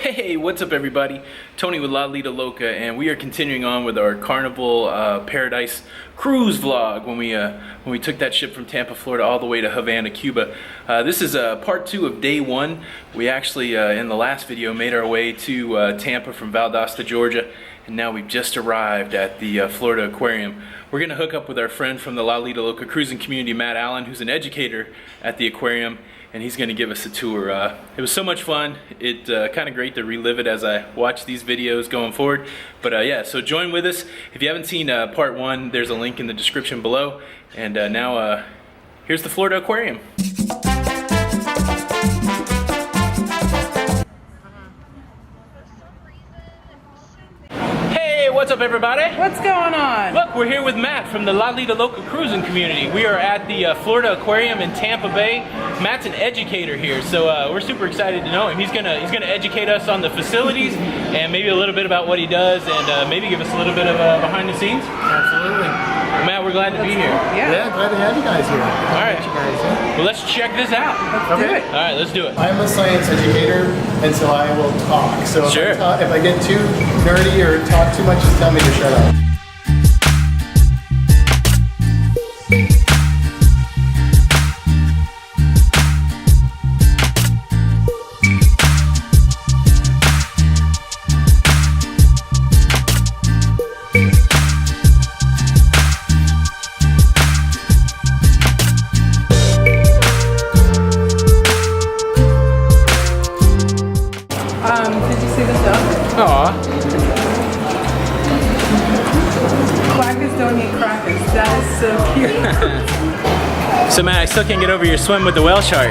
Hey, what's up everybody? Tony with Lido Loca, and we are continuing on with our Carnival Paradise Cruise vlog when we took that ship from Tampa, Florida all the way to Havana, Cuba. This is part 2 of day 1. We actually, in the last video, made our way to Tampa from Valdosta, Georgia, and now we've just arrived at the Florida Aquarium. We're going to hook up with our friend from the Lido Loca cruising community, Matt Allen, who's an educator at the aquarium, and he's going to give us a tour. It was so much fun. It's kind of great to relive it as I watch these videos going forward. But yeah, so join with us. If you haven't seen part 1, there's a link in the description below. And now here's the Florida Aquarium. What's up everybody? What's going on? Look, we're here with Matt from the Lido Local cruising community. We are at the Florida Aquarium in Tampa Bay. Matt's an educator here, so we're super excited to know him. He's gonna educate us on the facilities and maybe a little bit about what he does, and maybe give us a little bit of behind the scenes. Absolutely. Matt, we're glad to be here. Yeah, glad to have you guys here. All right. Well, let's check this out. Let's do it. All right, let's do it. I'm a science educator, and so I will talk. So sure. if I get too nerdy or talk too much, just tell me to shut up. Did you see the duck? Aw. Quackers don't eat crackers. That is so cute. So Matt, I still can't get over your swim with the whale shark.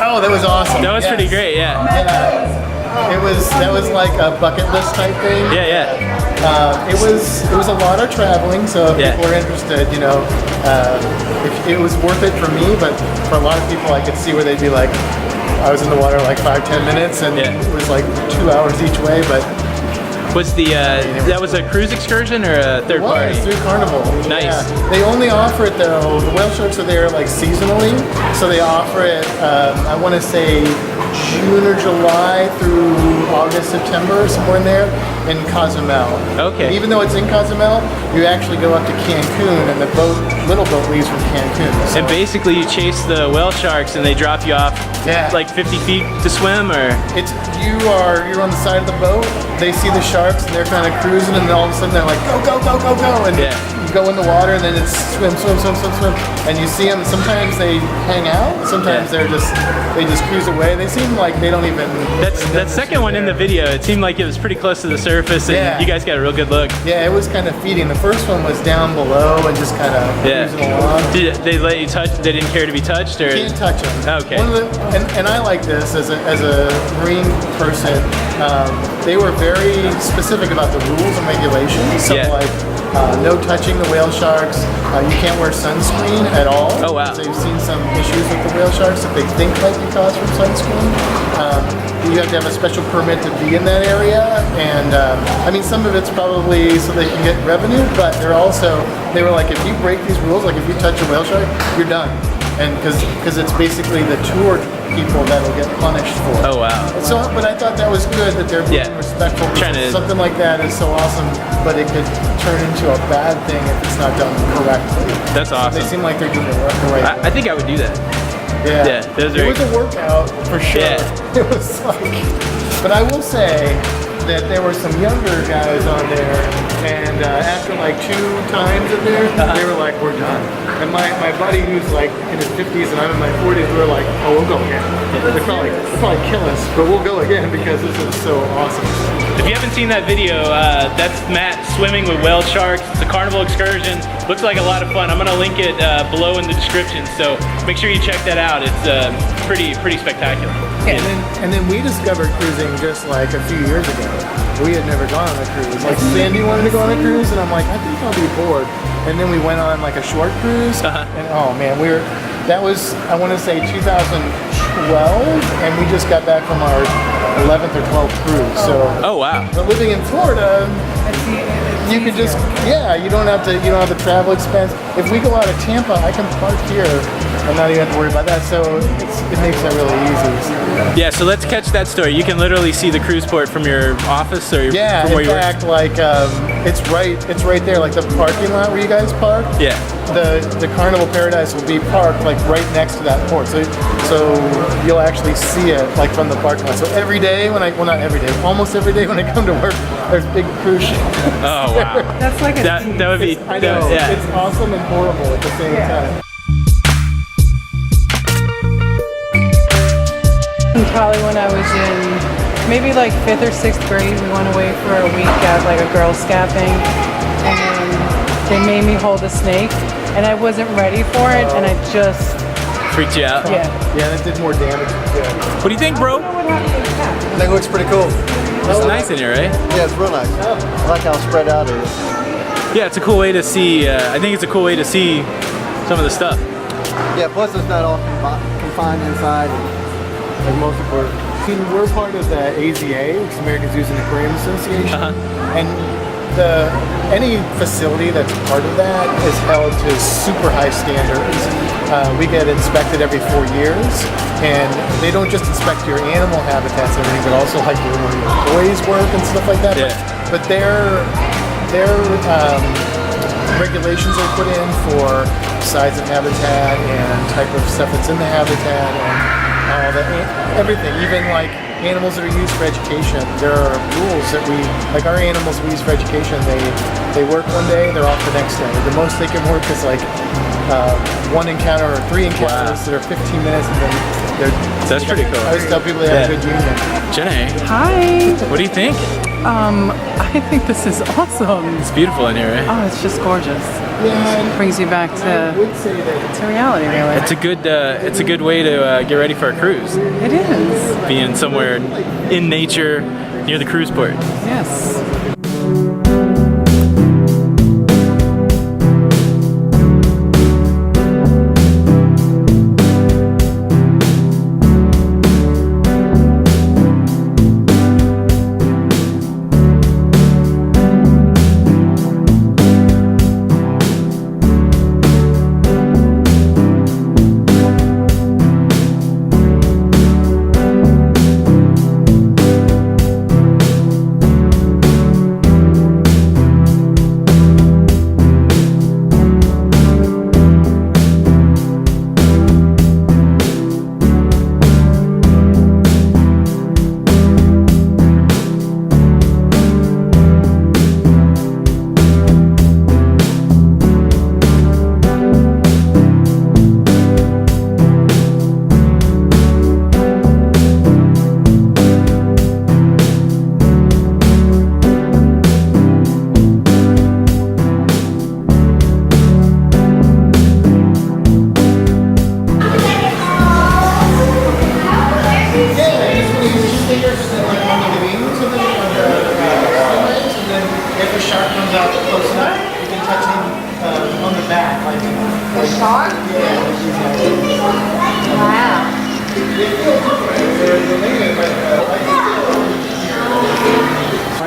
Oh, that was awesome. That was pretty great, yeah. That was like a bucket list type thing. Yeah. It was a lot of traveling, so if people are interested, you know, it was worth it for me, but for a lot of people, I could see where they'd be like, I was in the water like 5-10 minutes, and it was like 2 hours each way. But was that was a cruise excursion or a third party? It was through Carnival. Nice. Yeah. They only offer it though. The whale sharks are there like seasonally, so they offer it. I want to say June or July through August, September, somewhere in there, in Cozumel. Okay. And even though it's in Cozumel, you actually go up to Cancun, and the little boat leaves from Cancun. So. And basically you chase the whale sharks and they drop you off like 50 feet to swim, or? You're on the side of the boat, they see the sharks and they're kind of cruising, and then all of a sudden they're like, go, go, go, go, go, and you go in the water, and then it's swim, swim, swim, swim, swim, and you see them. Sometimes they hang out, sometimes they just cruise away. They seem like they don't even... That second one in the video, it seemed like it was pretty close to the surface, and you guys got a real good look. Yeah, it was kind of feeding. The first one was down below and just kind of cruising along. Did they let you touch? They didn't care to be touched, or? You can't touch them. Okay. And I like this as a marine person. They were very specific about the rules and regulations. So like no touching the whale sharks. You can't wear sunscreen at all. Oh wow. They've seen some issues with the whale sharks that they think might be caused from sunscreen. You have to have a special permit to be in that area, and I mean, some of it's probably so they can get revenue, but they were like, if you break these rules, like if you touch a whale shark, you're done. And because it's basically the tour people that'll get punished for it. Oh wow. So, but I thought that was good that they're being respectful. Something like that is so awesome, but it could turn into a bad thing if it's not done correctly. That's awesome. So they seem like they're doing it the right way. I think I would do that. Yeah. It was a workout for sure. Yeah. It was like, but I will say that there were some younger guys on there, and after like 2 times in there, they were like, we're done. And my buddy who's like in his 50s and I'm in my 40s, we were like, oh, we'll go again. They'll probably kill us, but we'll go again because this is so awesome. If you haven't seen that video, that's Matt swimming with whale sharks. It's a Carnival excursion. Looks like a lot of fun. I'm gonna link it below in the description, so make sure you check that out. It's pretty spectacular. Yeah. And then we discovered cruising just like a few years ago. We had never gone on a cruise. Like Sandy wanted to go on a cruise, and I'm like, I think I'll be bored. And then we went on like a short cruise, and oh man, that was, I want to say 2012, and we just got back from our 11th or 12th cruise. So oh wow. But living in Florida, It's You could just, yeah, you don't have the travel expense. If we go out of Tampa, I can park here and not even have to worry about that. So it makes that really easy. Yeah, so let's catch that story. You can literally see the cruise port from your office or Yeah, from where in you work. fact, like it's right there, like the parking lot where you guys park. Yeah. The Carnival Paradise will be parked like right next to that port, so you'll actually see it like from the parking lot. So every day not every day, almost every day when I come to work, there's big cruise ships. Oh wow. That's like a That would be. I know, Yeah. it's awesome and horrible at the same time. Probably when I was in maybe like 5th or 6th grade, we went away for a week at like a Girl Scout thing, and they made me hold a snake, and I wasn't ready for it, and I just Freaked you out? yeah. Yeah, that did more damage than good. What do you think, bro? I don't know what happened with that. I think it looks pretty cool. It's nice in here, right? Yeah, it's real nice. I like how spread out it is. Yeah, it's a cool way to see. I think it's a cool way to see some of the stuff. Yeah, plus it's not all confined inside. Like most of our. We're part of the AZA, which is American Zoos and Aquarium Association, and any facility that's part of that is held to super high standards. We get inspected every 4 years, and they don't just inspect your animal habitats and everything, but also like where your employees work and stuff like that. Yeah. But their regulations are put in for size of habitat and type of stuff that's in the habitat and all that, everything, even like animals that are used for education. There are rules that like our animals we use for education, they work one day, they're off the next day. The most they can work is like 1 encounter or 3 encounters that are 15 minutes, and then they're. That's pretty cool. I always tell people they have a good union. Jenny, Hi. what do you think? I think this is awesome. It's beautiful in here, right? Oh, it's just gorgeous. Yeah, Brings you back I to would say that reality, really. It's a good way to get ready for a cruise. It is. Being somewhere in nature near the cruise port. Yes. Shark? Wow.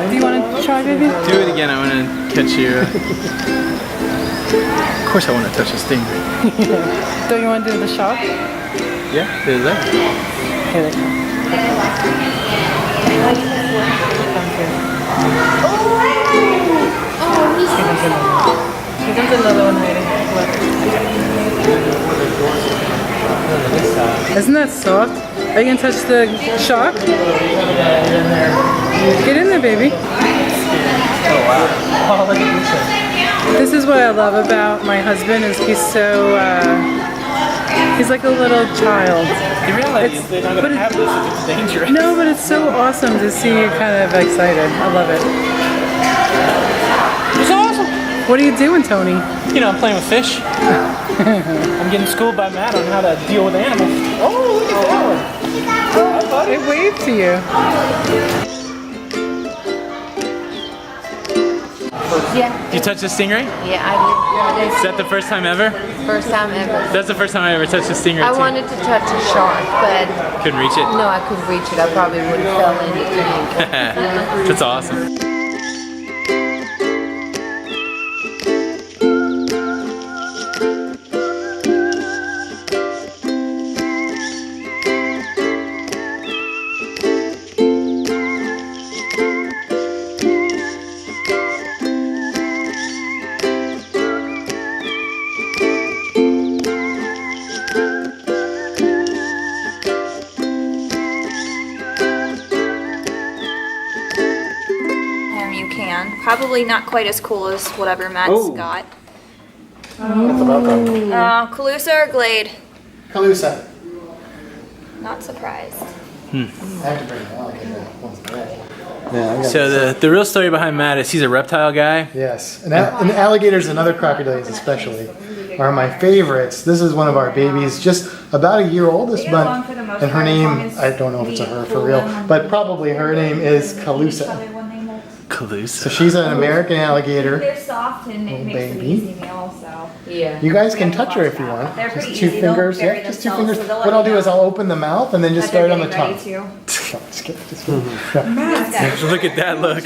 Do you want to try, baby? Do it again. I want to catch you. Of course, I want to touch this thing. Don't you want to do the shark? Yeah, there's that. Here they come. Here comes another one waiting. Look. Isn't that soft? Are you going to touch the shark? Get in there, baby. Oh wow! Oh, look at This is what I love about my husband is he's so, he's like a little child. You realize they're not going to have this if it's dangerous. No, but it's so awesome to see you kind of excited. I love it. It's awesome. What are you doing, Tony? You know, I'm playing with fish. I'm getting schooled by Matt on how to deal with animals. Oh, look at that one. It waved to you. Yeah, You touch the stingray? yeah, I Is that the first time ever? did. First time ever. That's the first time I ever touched a stingray I too. wanted to touch a shark, but Couldn't reach it. no, I couldn't reach it. I probably would have fell in it. That's awesome. fan. Probably not quite as cool as whatever Matt's Oh. got. What's about that? Calusa or Glade? Calusa. Not surprised. I have to bring it out. One's bad. Yeah, I got So the real story behind Matt is he's a reptile guy. Yes, and alligators and other crocodiles especially are my favorites. This is one of our babies, just about a year old this month, and her name, I don't know if it's a her for real, but probably her name is Calusa. Calusa. So she's an American alligator. They're soft and it makes them baby. easy meal, so. Yeah. You guys can touch her if you want. They're pretty Just two easy. They'll fingers, bury yeah, just two themselves, fingers. so they'll let What I'll you do is know I'll open the mouth and then just that start they're on the getting tongue. ready to. Just kidding. Look at that look.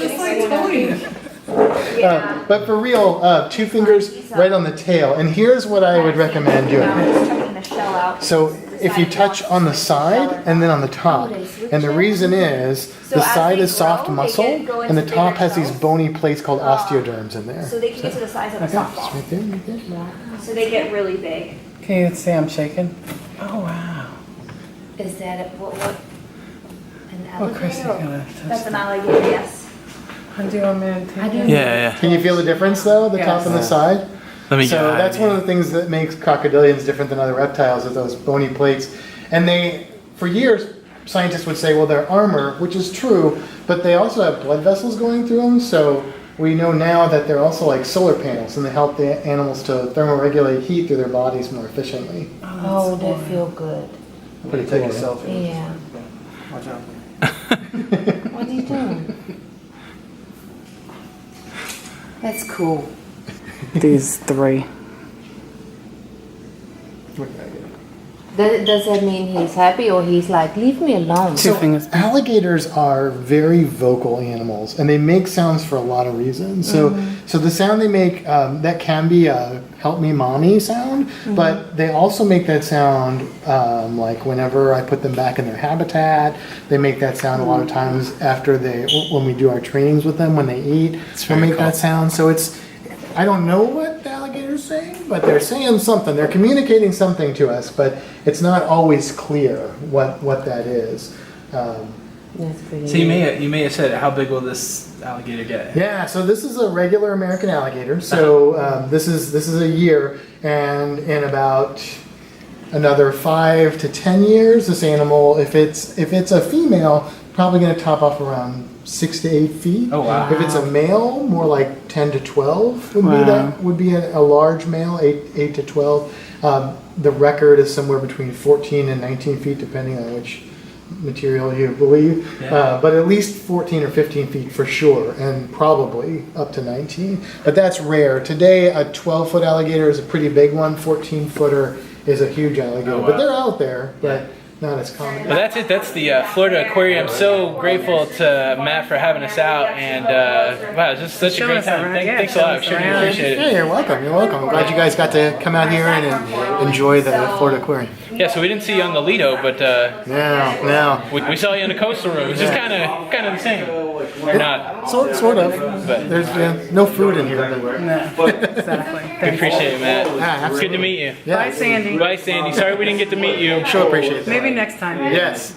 But for real, two fingers right on the tail. And here's what I would recommend doing. Just checking the shell out. So if you touch on the side and then on the top, and the reason is the as side they is soft grow, they muscle go and the into top bigger has these shells. bony plates called osteoderms in there. So they can get to the size of a Okay, just softball. right there, right there. So they get really big. Can you see I'm shaking? Oh wow. Is that what an Oh, Chrissy's alligator? gonna That's touch an that. alligator, yes. Do you want me to take I do. it? Yeah, Can you feel the difference though, the top Yes. and the side? Let me So get that's one of the things that makes crocodilians different than other reptiles, is those bony plates. And they, for years, scientists would say, well, they're armor, which is true, but they also have blood vessels going through them. So we know now that they're also like solar panels, and they help the animals to thermoregulate heat through their bodies more efficiently. Oh, they feel good. Pretty Take a cool, right? selfie. Yeah. Watch out. What are you doing? That's cool. These three. Does that mean he's happy or he's like, leave me alone? Two fingers. Alligators are very vocal animals, and they make sounds for a lot of reasons. So, so the sound they make, that can be a "help me, mommy" sound, but they also make that sound like whenever I put them back in their habitat. They make that sound a lot of times after when we do our trainings with them when they eat. They'll very make that sound. So it's, I don't know what the alligator's saying, but they're saying something. They're communicating something to us, but it's not always clear what that is. That's pretty So you may have said, how big will this alligator get? Yeah, so this is a regular American alligator. So this is a year, and in about another 5 to 10 years, this animal, if it's a female, probably going to top off around 6 to 8 feet. Oh, wow. If it's a male, more like 10 to 12 would be Wow. that would be a large male, 8 to 12. The record is somewhere between 14 and 19 feet, depending on which material you believe. Yeah. But at least 14 or 15 feet for sure, and probably up to 19. But that's rare. Today, a 12-foot alligator is a pretty big one. 14-footer is a huge alligator. Oh, wow. But they're out there, but not as common. Well, that's it. That's the Florida Aquarium. So grateful to Matt for having us out, and wow, it's just such a Show great us time. around. Yeah, Thanks a show lot. us Sure, around. appreciate Yeah, it. you're welcome. You're welcome. I'm glad you guys got to come out here and enjoy the Florida Aquarium. Yeah, so we didn't see you on the Lido, but No. we saw you in the coastal room, which is kind of the same, or not. Sort of. But- There's no food in here. But No, exactly. We appreciate it, Matt. Yeah, It's good to meet you. yeah. Bye, Sandy. Bye, Sandy. Sorry we didn't get to meet you. Sure appreciate that. Maybe next time. Yes.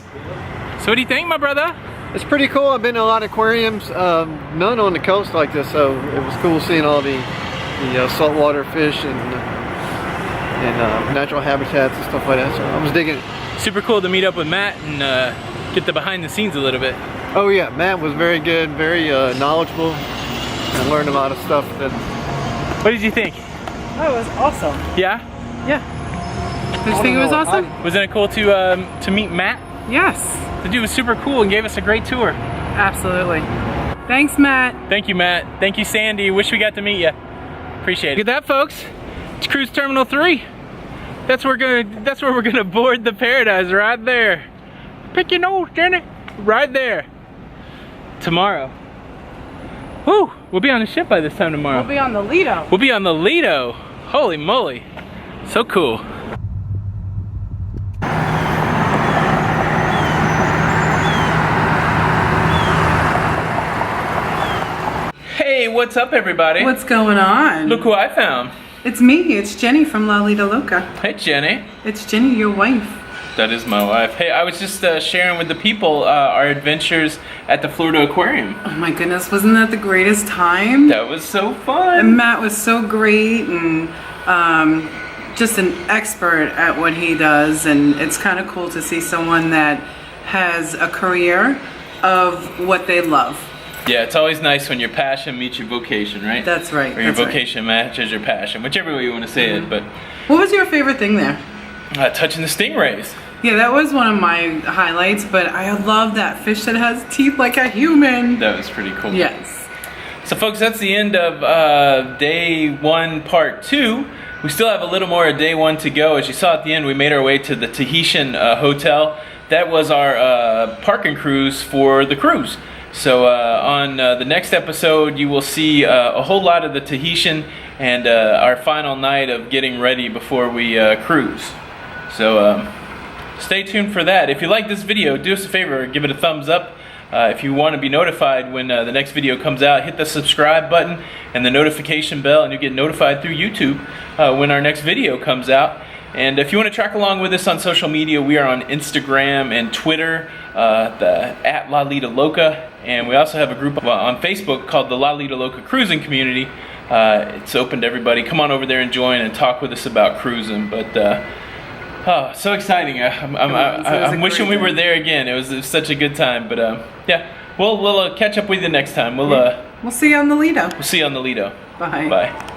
So what do you think, my brother? It's pretty cool. I've been to a lot of aquariums, none on the coast like this, so it was cool seeing all the saltwater fish and natural habitats and stuff like that. So I was digging it. Super cool to meet up with Matt and get the behind the scenes a little bit. Oh yeah, Matt was very good, very knowledgeable, and learned a lot of stuff. That What did you think? Oh, it was awesome. Yeah? Yeah. Did you think it was awesome? Wasn't it cool to meet Matt? Yes. The dude was super cool and gave us a great tour. Absolutely. Thanks, Matt. Thank you, Matt. Thank you, Sandy. Wish we got to meet you. Appreciate it. Look at that, folks. It's Cruise Terminal 3. That's where we're gonna board the Paradise, right there. Pick your nose, Jenny. Right there. Tomorrow. Woo! We'll be on the ship by this time tomorrow. We'll be on the Lido. We'll be on the Lido. Holy moly. So cool. Hey, what's up, everybody? What's going on? Look who I found. It's me. It's Jenny from Lido Loca. Hey, Jenny. It's Jenny, your wife. That is my wife. Hey, I was just sharing with the people our adventures at the Florida Aquarium. Oh my goodness, wasn't that the greatest time? That was so fun. And Matt was so great and just an expert at what he does, and it's kind of cool to see someone that has a career of what they love. Yeah, it's always nice when your passion meets your vocation, right? That's right. Or your that's vocation matches your passion, whichever way you want to say it. But What was your favorite thing there? touching the stingrays. Yeah, that was one of my highlights, but I love that fish that has teeth like a human. That was pretty cool. Yes. So folks, that's the end of day 1, part 2. We still have a little more of day 1 to go. As you saw at the end, we made our way to the Tahitian hotel. That was our parking cruise for the cruise. So on the next episode, you will see a whole lot of the Tahitian and our final night of getting ready before we cruise. So stay tuned for that. If you like this video, do us a favor, give it a thumbs up. If you want to be notified when the next video comes out, hit the subscribe button and the notification bell, and you'll get notified through YouTube when our next video comes out. And if you want to track along with us on social media, we are on Instagram and Twitter, at Lido Loca, and we also have a group on Facebook called the Lido Loca Cruising Community. It's open to everybody. Come on over there and join and talk with us about cruising. But oh, so exciting! I'm wishing we were there again. It was such a good time. But yeah, we'll catch up with you next time. We'll see you on the Lido. We'll see you on the Lido. Bye. Bye.